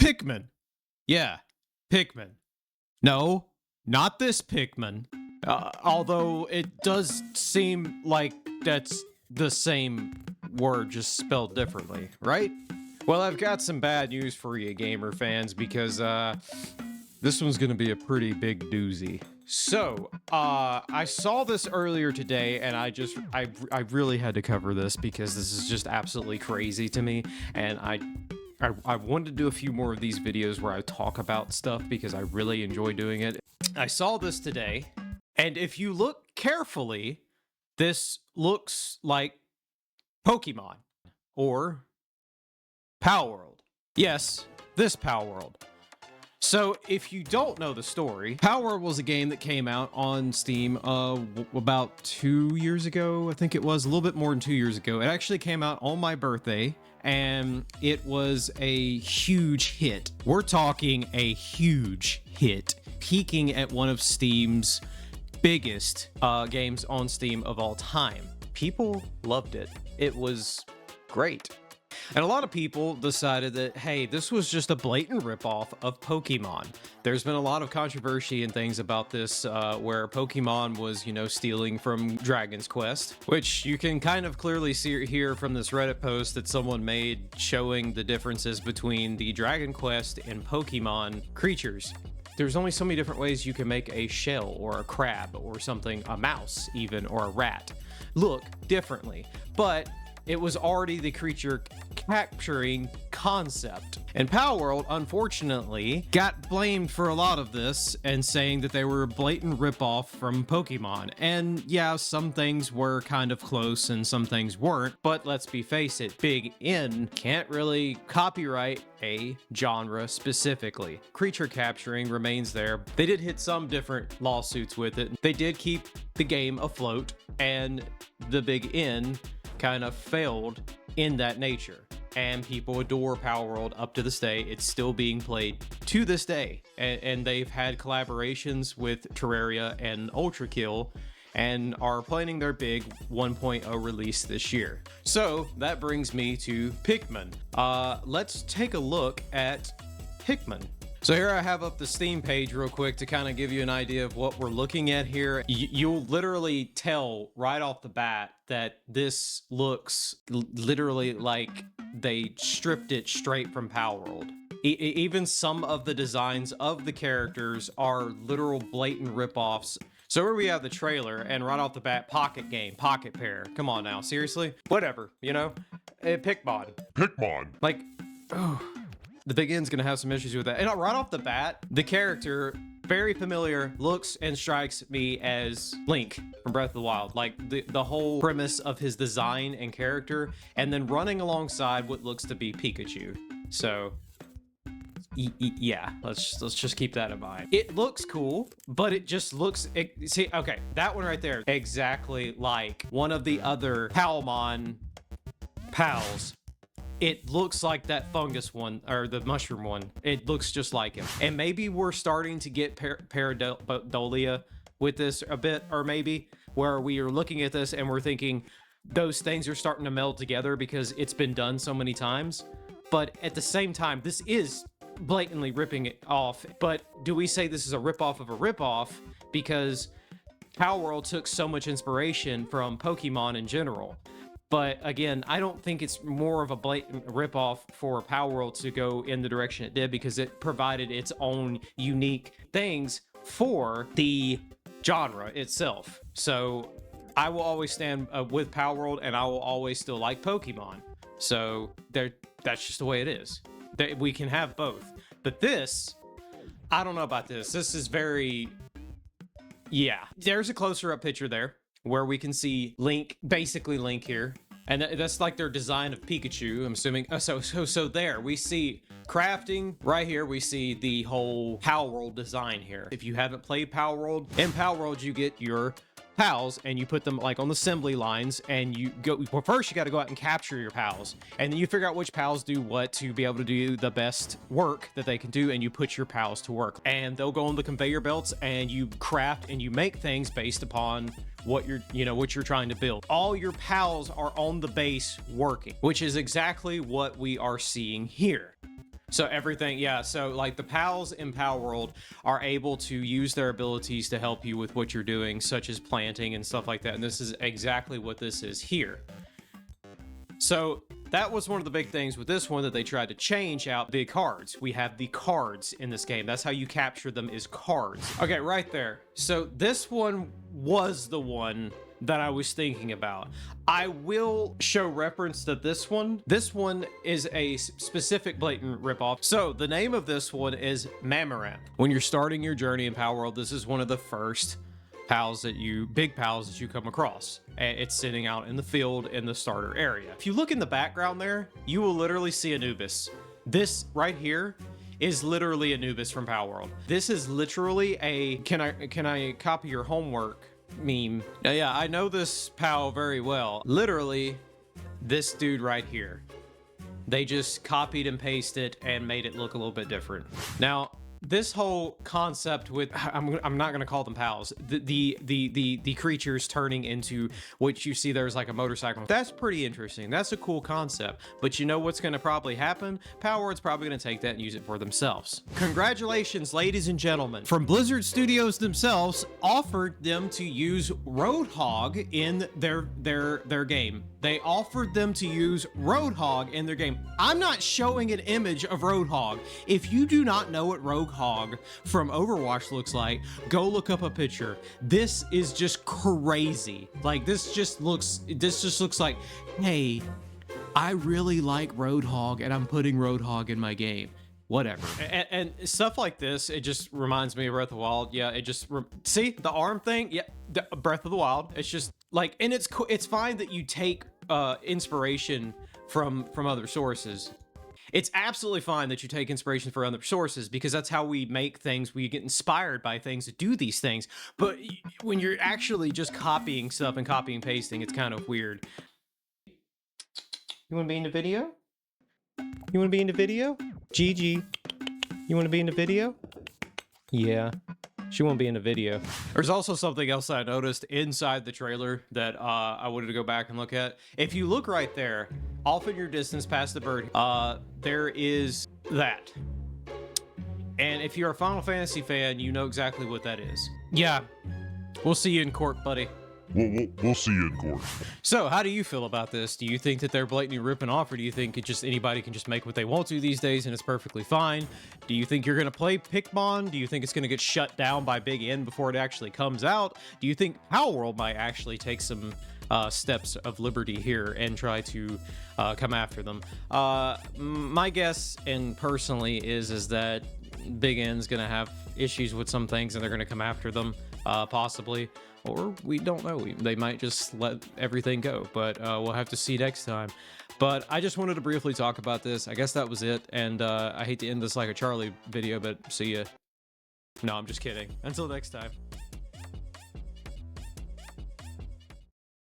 Pickmon. Yeah, Pickmon. No, not this Pickmon. Although it does seem like that's the same word, just spelled differently, right? Well, I've got some bad news for you, gamer fans, because this one's gonna be a pretty big doozy. So, I saw this earlier today, and I really had to cover this because this is just absolutely crazy to me, and I wanted to do a few more of these videos where I talk about stuff because I really enjoy doing it. I saw this today, and if you look carefully, this looks like Pokemon or Palworld. Yes, this Palworld. So if you don't know the story, Palworld was a game that came out on Steam about 2 years ago. I think it was a little bit more than 2 years ago. It actually came out on my birthday, and it was a huge hit. We're talking a huge hit, peaking at one of Steam's biggest games on Steam of all time. People loved it. It was great. And a lot of people decided that, hey, this was just a blatant ripoff of Pokemon. There's been a lot of controversy and things about this, where Pokemon was, stealing from Dragon's Quest, which you can kind of clearly see here from this Reddit post that someone made showing the differences between the Dragon Quest and Pokemon creatures. There's only so many different ways you can make a shell or a crab or something, a mouse even, or a rat look differently. But it was already the creature capturing concept. And Palworld, unfortunately, got blamed for a lot of this and saying that they were a blatant ripoff from Pokemon. And yeah, some things were kind of close and some things weren't, but let's face it, Big N can't really copyright a genre specifically. Creature capturing remains there. They did hit some different lawsuits with it. They did keep the game afloat, and the Big N kind of failed in that nature, and people adore Palworld up to this day. It's still being played to this day, and they've had collaborations with Terraria and Ultra Kill, and are planning their big 1.0 release this year. So that brings me to Pickmon. Let's take a look at Pickmon. So here I have up the Steam page real quick to kind of give you an idea of what we're looking at here. You'll literally tell right off the bat that this looks literally like they stripped it straight from Palworld. Even some of the designs of the characters are literal blatant ripoffs. So here we have the trailer, and right off the bat, pocket game, pocket pair. Come on now, seriously? Whatever, Pickmon. Pickmon. Like, oh. The Big N's gonna have some issues with that. And right off the bat, the character, very familiar, looks and strikes me as Link from Breath of the Wild. Like the whole premise of his design and character, and then running alongside what looks to be Pikachu. So yeah, let's just keep that in mind. It looks cool, but it just looks, see, okay, that one right there, exactly like one of the other Palmon pals. It looks like that fungus one, or the mushroom one. It looks just like him. And maybe we're starting to get pareidolia with this a bit, or maybe where we are looking at this and we're thinking those things are starting to meld together because it's been done so many times. But at the same time, this is blatantly ripping it off. But do we say this is a ripoff of a ripoff because Palworld took so much inspiration from Pokemon in general? But again, I don't think it's more of a blatant ripoff for Palworld to go in the direction it did, because it provided its own unique things for the genre itself. So I will always stand with Palworld, and I will always still like Pokemon. So that's just the way it is. We can have both. But this, I don't know about this. This is very, yeah. There's a closer up picture there where we can see Link, basically Link here. And that's like their design of Pikachu, I'm assuming. So there, we see crafting. Right here, we see the whole Palworld design here. If you haven't played Palworld, in Palworld, you get your pals, and you put them like on the assembly lines, and you go, well, first you got to go out and capture your pals, and then you figure out which pals do what to be able to do the best work that they can do, and you put your pals to work, and they'll go on the conveyor belts, and you craft and you make things based upon what you're trying to build. All your pals are on the base working, which is exactly what we are seeing here. So everything, yeah, so like the pals in Palworld are able to use their abilities to help you with what you're doing, such as planting and stuff like that, and this is exactly what this is here. So that was one of the big things with this one, that they tried to change out the cards. We have the cards in this game. That's how you capture them, is cards. Okay, right there. So this one was the one that I was thinking about. I will show reference to this one. This one is a specific Blatant ripoff. So the name of this one is Mammarath. When you're starting your journey in Palworld, this is one of the first big pals that you come across. It's sitting out in the field in the starter area. If you look in the background there, you will literally see Anubis. This right here is literally Anubis from Palworld. This is literally a can I copy your homework meme. Now, yeah, I know this pal very well. Literally, this dude right here. They just copied and pasted and made it look a little bit different. Now, this whole concept with I'm not gonna call them pals, the creatures turning into what you see there's like a motorcycle, that's pretty interesting. That's a cool concept, but you know what's gonna probably happen? Palworld's probably gonna take that and use it for themselves. Congratulations, ladies and gentlemen, from Blizzard Studios themselves offered them to use Roadhog in their game. They offered them to use Roadhog in their game. I'm not showing an image of Roadhog. If you do not know what Roadhog from Overwatch looks like, go look up a picture. This is just crazy. Like, this just looks like, hey, I really like Roadhog and I'm putting Roadhog in my game. Whatever. And stuff like this, it just reminds me of Breath of the Wild. Yeah, it just see the arm thing. Yeah, Breath of the Wild. It's just like, and it's fine that you take inspiration from other sources. It's absolutely fine that you take inspiration from other sources, because that's how we make things. We get inspired by things to do these things. But when you're actually just copying stuff and copying and pasting, it's kind of weird. You want to be in the video? You want to be in the video? Gigi, you want to be in the video? Yeah, she won't be in the video. There's also something else I noticed inside the trailer that I wanted to go back and look at. If you look right there, off in your distance past the bird, there is that. And if you're a Final Fantasy fan, you know exactly what that is. Yeah, we'll see you in court, buddy. We'll see you in court. So, how do you feel about this? Do you think that they're blatantly ripping off, or do you think anybody can just make what they want to these days and it's perfectly fine? Do you think you're gonna play Pickmon? Do you think it's gonna get shut down by Big N before it actually comes out? Do you think Palworld might actually take some steps of liberty here and try to come after them? My guess, and personally, is that Big N's gonna have issues with some things and they're gonna come after them, possibly. Or we don't know. They might just let everything go, but we'll have to see next time. But I just wanted to briefly talk about this. I guess that was it. And I hate to end this like a Charlie video, but see ya. No, I'm just kidding. Until next time.